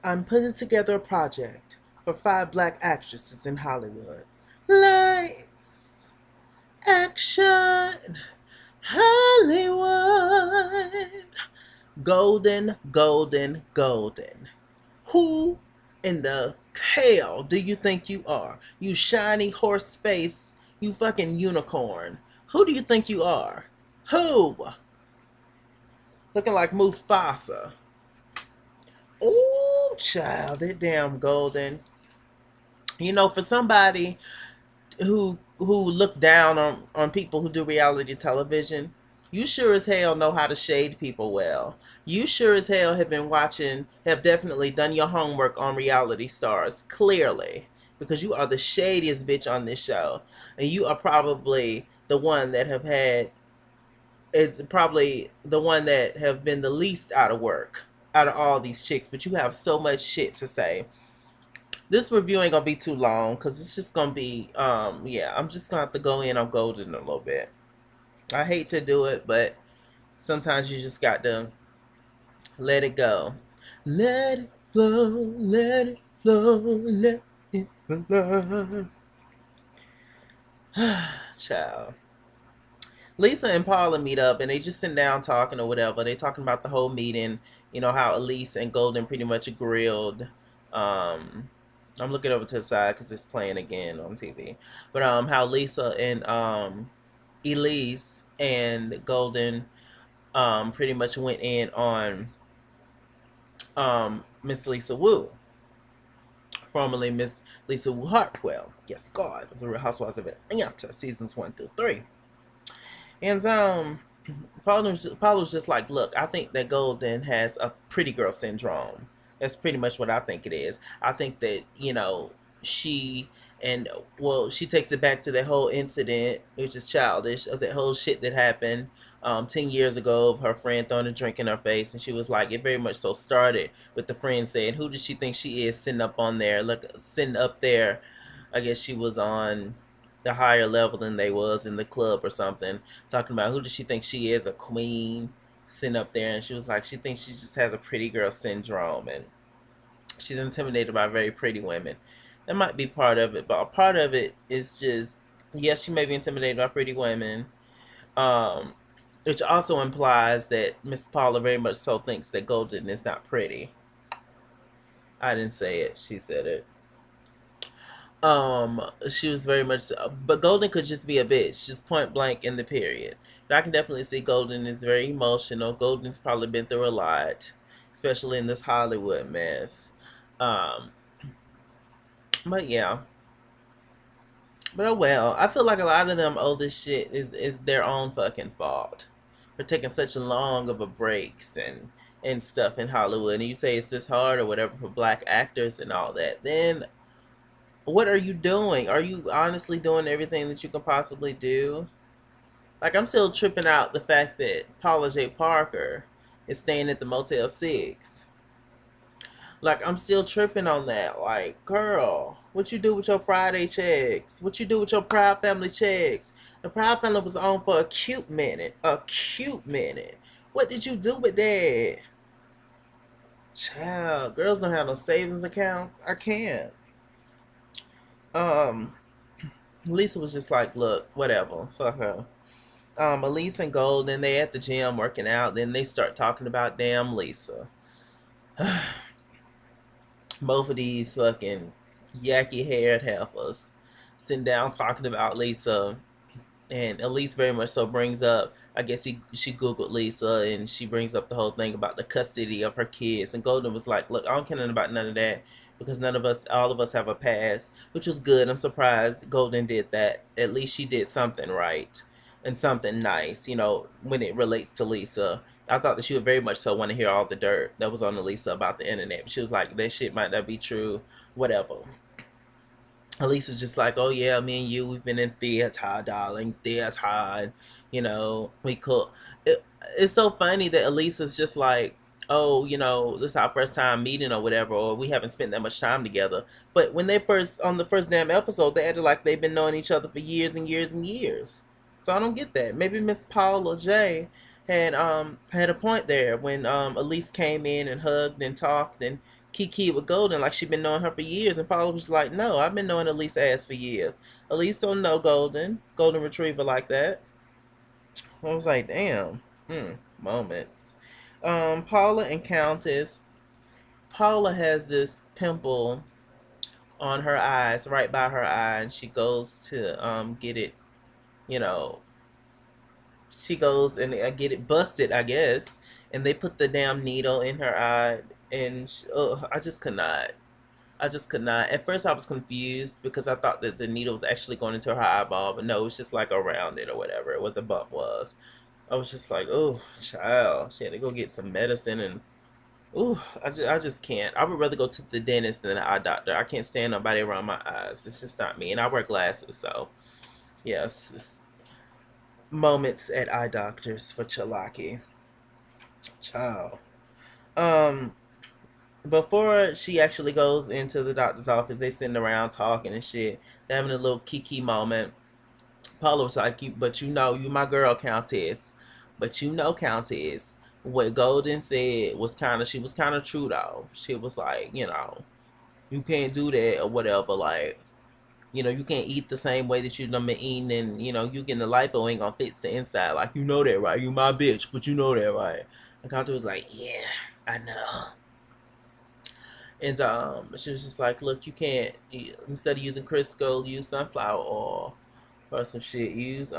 I'm putting together a project for 5 black actresses in Hollywood. Lights, action, Hollywood. Golden, golden, golden. Who in the hell do you think you are? You shiny horse face, you fucking unicorn. Who do you think you are? Who? Looking like Mufasa. Ooh, child, that damn golden. You know, for somebody who look down on people who do reality television, you sure as hell know how to shade people well. You sure as hell have been watching, have definitely done your homework on reality stars, clearly, because you are the shadiest bitch on this show, and you are probably the one that have had is probably the one that have been the least out of work out of all these chicks, but you have so much shit to say. This review ain't gonna be too long because it's just gonna be yeah, I'm just gonna have to go in on Golden a little bit. I hate to do it, but sometimes you just got to let it go. Let it flow, let it flow, let it flow. Child. Lisa and Paula meet up and they just sit down talking or whatever. They talking about the whole meeting, you know, how Elise and Golden pretty much grilled. Um, I'm looking over to the side because it's playing again on TV. But how Lisa and Elise and Golden pretty much went in on Miss Lisa Wu, formerly Miss Lisa Wu Hartwell. Yes, God, of the Real Housewives of Atlanta, seasons 1 through 3. And Paula was just like, look, I think that Golden has a pretty girl syndrome. That's pretty much what I think it is. I think that, you know, she and well, she takes it back to that whole incident, which is childish, of that whole shit that happened 10 years ago of her friend throwing a drink in her face. And she was like, it very much so started with the friend saying, who does she think she is sitting up on there? Look, sitting up there. I guess she was on the higher level than they was in the club or something, talking about who does she think she is, a queen, sitting up there, and she was like, she thinks she just has a pretty girl syndrome, and she's intimidated by very pretty women. That might be part of it, but a part of it is just, yes, she may be intimidated by pretty women, um, which also implies that Miss Paula very much so thinks that Golden is not pretty. I didn't say it; she said it. She was very much, but Golden could just be a bitch, just point blank in the period. But I can definitely see Golden is very emotional. Golden's probably been through a lot, especially in this Hollywood mess. Um, but yeah, but oh well. I feel like a lot of them owe this shit is their own fucking fault for taking such long of a breaks and stuff in Hollywood. And you say it's this hard or whatever for black actors and all that, then what are you doing? Are you honestly doing everything that you can possibly do? Like, I'm still tripping out the fact that Paula J. Parker is staying at the Motel 6. Like, I'm still tripping on that. Like, girl, what you do with your Friday checks? What you do with your Proud Family checks? The Proud Family was on for a cute minute. A cute minute. What did you do with that? Child, girls don't have no savings accounts. I can't. Um, Lisa was just like, look, whatever, fuck her. Elise and Golden, they at the gym working out. Then they start talking about damn Lisa. Both of these fucking yucky haired heifers sitting down talking about Lisa, and Elise very much so brings up. I guess she googled Lisa, and she brings up the whole thing about the custody of her kids. And Golden was like, "Look, I don't care nothing about none of that because none of us, all of us, have a past," which was good. I'm surprised Golden did that. At least she did something right and something nice, you know, when it relates to Lisa. I thought that she would very much so want to hear all the dirt that was on Lisa about the internet. She was like, that shit might not be true, whatever. Elise was just like, oh yeah, me and you, we've been in theater, darling, theater, and, you know, we could. It's so funny that Elise is just like, oh, you know, this is our first time meeting or whatever, or we haven't spent that much time together. But when they first, on the first damn episode, they acted like they've been knowing each other for years and years and years. So I don't get that. Maybe Miss Paula J had a point there when Elise came in and hugged and talked and Kiki with Golden like she been knowing her for years, and Paula was like, no, I've been knowing Elise ass for years. Elise don't know Golden Retriever like that. I was like, damn, moments. Paula and Countess. Paula has this pimple on her eyes, right by her eye, and she goes to get it, you know, she goes and get it busted, I guess, and they put the damn needle in her eye, and I just could not. I just could not. At first, I was confused because I thought that the needle was actually going into her eyeball, but no, it's just like around it or whatever, what the bump was. I was just like, oh, child. She had to go get some medicine, and ooh, I just can't. I would rather go to the dentist than an eye doctor. I can't stand nobody around my eyes. It's just not me, and I wear glasses, so yes, it's moments at eye doctors for Chalaki. Child. Um, Before she actually goes into the doctor's office, they sitting around talking and shit. They're having a little kiki moment. Paula was like, but you know, you my girl, Countess. But you know, Countess, what Golden said was she was kind of true though. She was like, you can't do that or whatever. Like, you can't eat the same way that you done been eating, and you getting the lipo ain't gonna fix the inside. Like, you know that, right? You my bitch, but you know that, right? And Countess was like, yeah, I know. And she was just like, look, you can't, instead of using Crisco, use sunflower oil or some shit. Use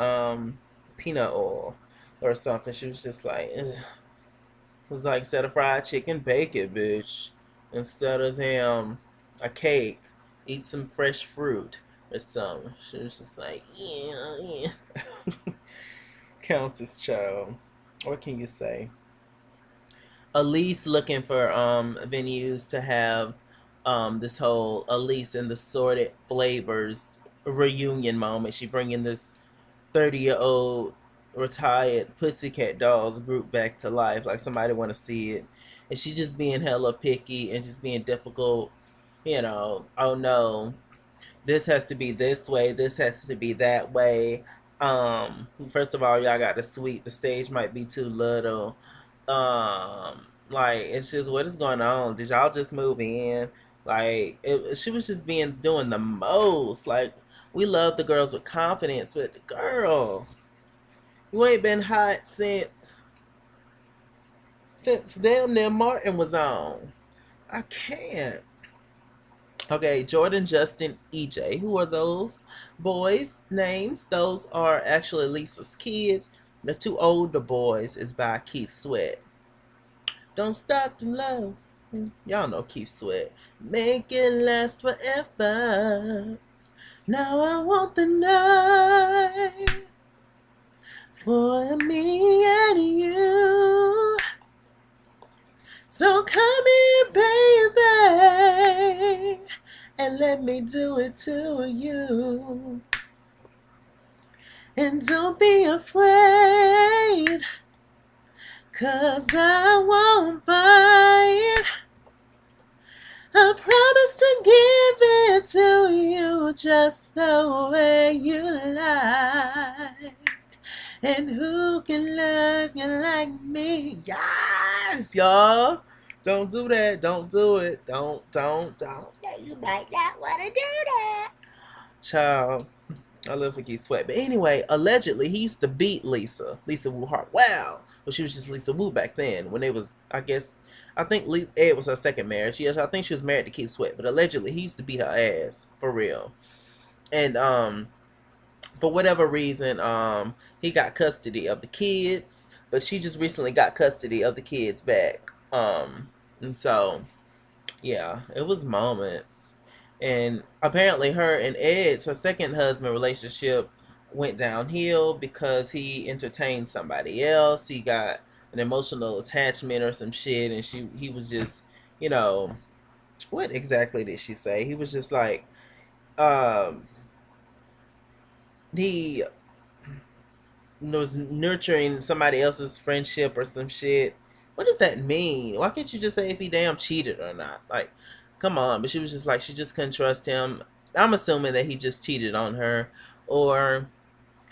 peanut oil or something. She was just like, ugh. It was like, instead of fried chicken, bake it, bitch. Instead of a cake, eat some fresh fruit or something. She was just like, yeah, yeah. Countess child. What can you say? Elise looking for venues to have this whole Elise and the Sorted Flavors reunion moment. She bringing this 30-year-old retired Pussycat Dolls group back to life. Like, somebody want to see it, and she just being hella picky and just being difficult. Oh no, this has to be this way, this has to be that way. First of all, y'all got to sweep, the stage might be too little. Like, it's just, what is going on? Did y'all just move in? Like, she was just doing the most. Like, we love the girls with confidence, but girl, you ain't been hot since damn near Martin was on. I can't. Okay, Jordan, Justin, EJ. Who are those boys' names? Those are actually Lisa's kids. The two older boys is by Keith Sweat. Don't stop to love. Y'all know Keith Sweat. Make it last forever. Now I want the night for me and you. So come here, baby, and let me do it to you. And don't be afraid, 'cause I won't bite. I promise to give it to you just the way you like. And who can love you like me? Yes, y'all. Don't do that. Don't do it. Don't. Yeah, you might not want to do that. Child, I love Vicky Sweat. But anyway, allegedly, he used to beat Lisa Wu Hart. Wow. Well, she was just Lisa Wu back then when they was, I think Ed was her second marriage. Yes, I think she was married to Keith Sweat. But allegedly, he used to beat her ass. For real. And, for whatever reason, he got custody of the kids, but she just recently got custody of the kids back. And so, yeah, it was moments. And apparently her and Ed's, her second husband relationship went downhill because he entertained somebody else. He got an emotional attachment or some shit, and he was just, what exactly did she say? He was just like, he was nurturing somebody else's friendship or some shit. What does that mean? Why can't you just say if he damn cheated or not? Like, come on. But she was just like, she just couldn't trust him. I'm assuming that he just cheated on her, or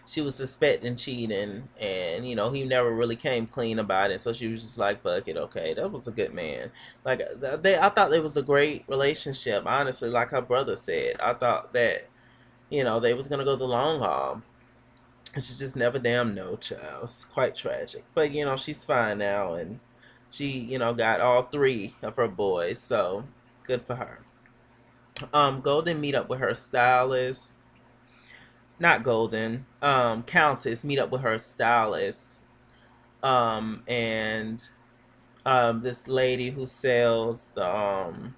she was suspecting cheating, and he never really came clean about it. So she was just like, "Fuck it, okay." That was a good man. Like I thought it was a great relationship. Honestly, like her brother said, I thought that they was gonna go the long haul. And she just never damn know, child. It's quite tragic. But she's fine now, and she got all three of her boys. So good for her. Golden meet up with her stylist. Not Golden. Countess meet up with her stylist. And this lady who sells the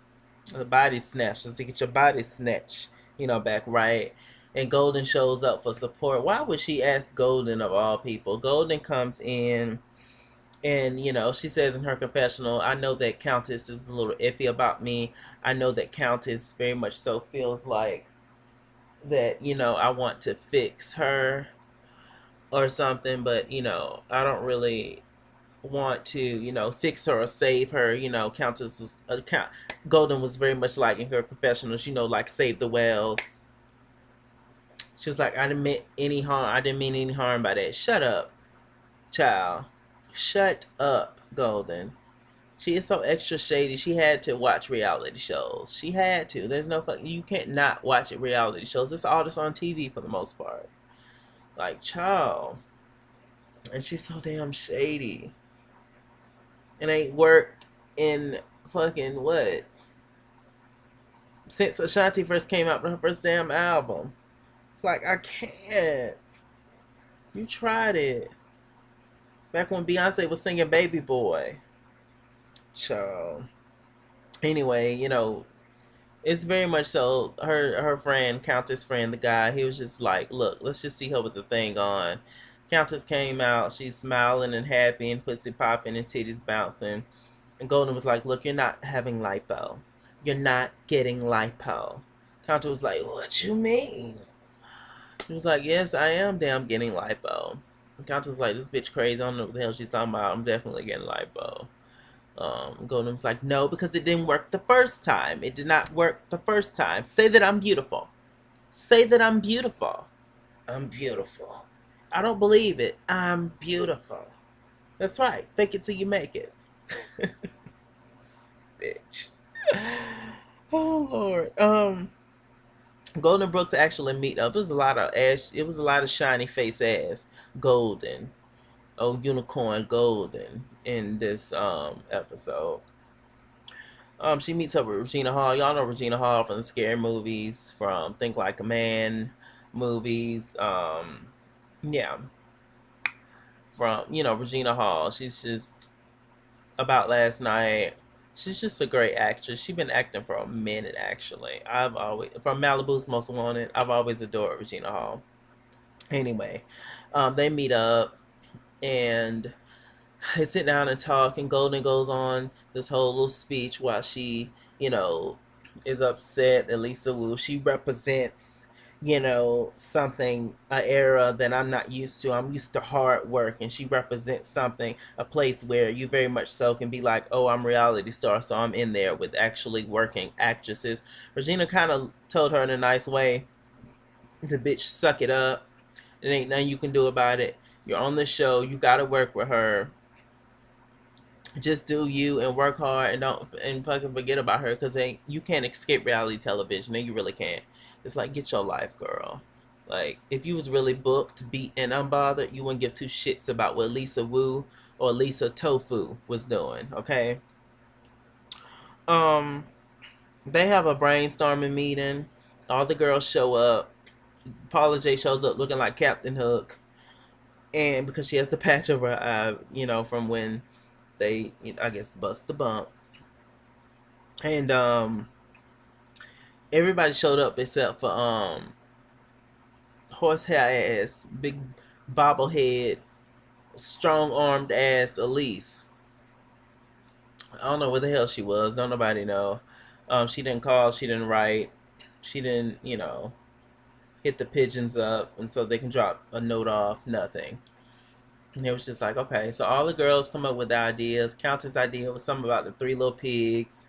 body snatch, just to get your body snatch, back right. And Golden shows up for support. Why would she ask Golden of all people? Golden comes in, and she says in her confessional, "I know that Countess is a little iffy about me. I know that Countess very much so feels like that, I want to fix her or something, but I don't really want to, fix her or save her." Countess was Golden was very much like in her confessionals, like save the whales. She was like, "I didn't mean any harm. I didn't mean any harm by that." Shut up, child. Shut up, Golden. She is so extra shady. She had to watch reality shows. She had to. There's no fuck. You can't not watch it. Reality shows. It's all just on TV for the most part. Like, child. And she's so damn shady. And ain't worked in fucking what? Since Ashanti first came out with her first damn album. Like, I can't. You tried it. Back when Beyonce was singing Baby Boy. Child. Anyway, it's very much so her friend, Countess friend, the guy, he was just like, "Look, let's just see her with the thing on." Countess came out, she's smiling and happy and pussy popping and titties bouncing. And Golden was like, "Look, you're not having lipo. You're not getting lipo." Countess was like, "What you mean?" He was like, "Yes, I am damn getting lipo." And Countess was like, "This bitch crazy. I don't know what the hell she's talking about. I'm definitely getting lipo." Golden was like, "No, because it didn't work the first time. It did not work the first time. Say that I'm beautiful. Say that I'm beautiful. I'm beautiful. I don't believe it. I'm beautiful." That's right. Fake it till you make it. Bitch. Oh Lord. Golden Brooks actually meet up. It was a lot of ash. It was a lot of shiny face ass. Golden. Oh, unicorn Golden in this episode. She meets up with Regina Hall. Y'all know Regina Hall from the scary movies, from Think Like a Man movies. Yeah, from Regina Hall. She's just About Last Night. She's just a great actress. She's been acting for a minute actually. I've always from Malibu's Most Wanted. I've always adored Regina Hall. Anyway, they meet up and they sit down and talk, and Golden goes on this whole little speech while she, is upset that Lisa Wu, she represents, something, an era that I'm not used to. I'm used to hard work, and she represents something, a place where you very much so can be like, "Oh, I'm a reality star, so I'm in there with actually working actresses." Regina kind of told her in a nice way, "The bitch, suck it up. There ain't nothing you can do about it. You're on the show. You got to work with her. Just do you and work hard, and don't and fucking forget about her, because you can't escape reality television, and you really can't. It's like, get your life, girl. Like, if you was really booked, beat, and unbothered, you wouldn't give two shits about what Lisa Wu or Lisa Tofu was doing, okay?" Um, they have a brainstorming meeting. All the girls show up. Paula J shows up looking like Captain Hook, and because she has the patch over her eye, from when they, I guess, bust the bump. And everybody showed up except for horsehair ass, big bobblehead, strong armed ass Elise. I don't know where the hell she was. Don't nobody know. She didn't call. She didn't write. She didn't, hit the pigeons up, and so they can drop a note off. Nothing. And it was just like, okay. So all the girls come up with ideas. Countess' idea was something about the three little pigs.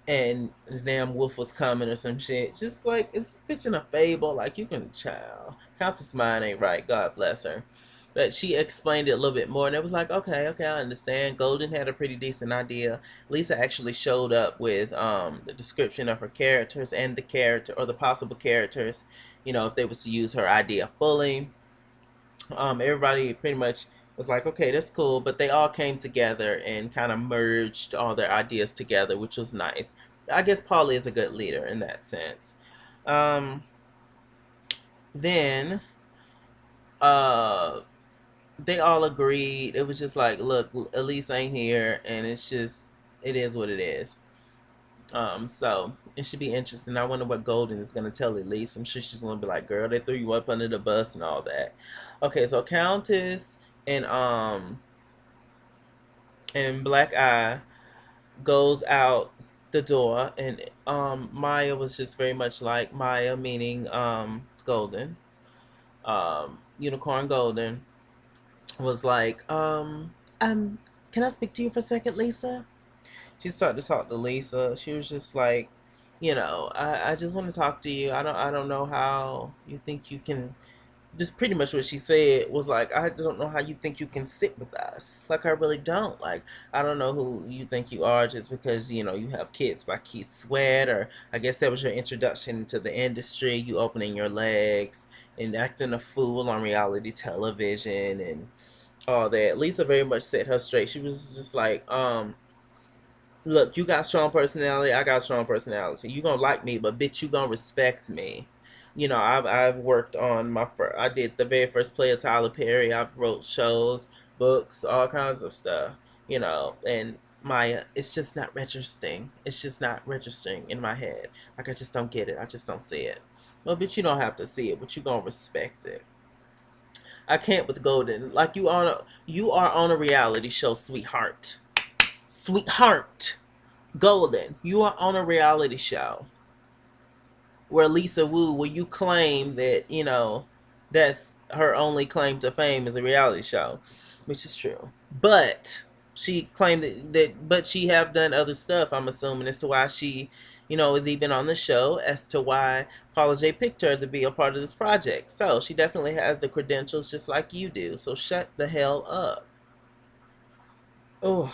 and the damn wolf was coming or some shit. Just like, is this bitch in a fable? Like, you can, child. Countess mind ain't right. God bless her. But she explained it a little bit more, and it was like, okay, I understand. Golden had a pretty decent idea. Lisa actually showed up with the description of her characters and the character, or the possible characters, if they was to use her idea fully. Everybody pretty much was like, okay, that's cool, but they all came together and kind of merged all their ideas together, which was nice. I guess Paula is a good leader in that sense. Um, then uh, they all agreed. It was just like, look, Elise ain't here, and it is what it is. So it should be interesting. I wonder what Golden is gonna tell Elise. I'm sure she's gonna be like, "Girl, they threw you up under the bus and all that." Okay, so Countess and Black Eye goes out the door, and Maya was just very much like Maya, meaning Golden, Unicorn Golden, was like, can I speak to you for a second, Lisa? She started to talk to Lisa. She was just like, I just want to talk to you. I don't know how you think you can. Just pretty much what she said was like, I don't know how you think you can sit with us. Like, I really don't. Like, I don't know who you think you are just because, you have Kids by Keith Sweat, or I guess that was your introduction to the industry, you opening your legs and acting a fool on reality television and all that. Lisa very much set her straight. She was just like, look, you got strong personality. I got strong personality. You gonna like me, but bitch, you gonna respect me. I've worked on I did the very first play of Tyler Perry. I've wrote shows, books, all kinds of stuff. And Maya, it's just not registering. It's just not registering in my head. Like, I just don't get it. I just don't see it. Well, bitch, you don't have to see it, but you gonna respect it. I can't with Golden. Like, you are on a reality show, sweetheart. Sweetheart. Golden, you are on a reality show where Lisa Wu, where you claim that, that's her only claim to fame is a reality show, which is true. But she claimed but she have done other stuff, I'm assuming, as to why she, is even on the show, as to why Paula J picked her to be a part of this project. So she definitely has the credentials just like you do. So shut the hell up. Oh,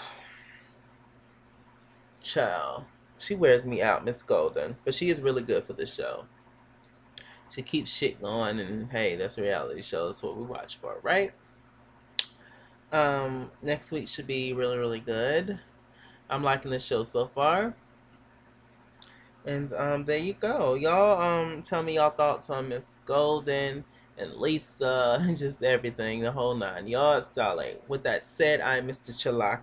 child. She wears me out, Miss Golden. But she is really good for the show. She keeps shit going, and hey, that's a reality show. That's what we watch for, right? Next week should be really, really good. I'm liking the show so far. And there you go. Y'all tell me y'all thoughts on Miss Golden and Lisa and just everything, the whole nine. Y'all styling. With that said, I'm Mr. Chalaki.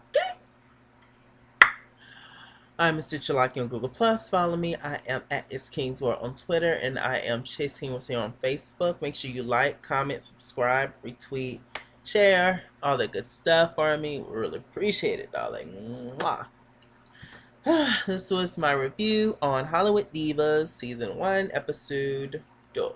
I'm Mr. Chalaki on Google Plus. Follow me. I am at It's King's World on Twitter, and I am Chase King here on Facebook. Make sure you like, comment, subscribe, retweet, share, all that good stuff for me. Really appreciate it, darling. Mwah. This was my review on Hollywood Divas Season 1, Episode 2.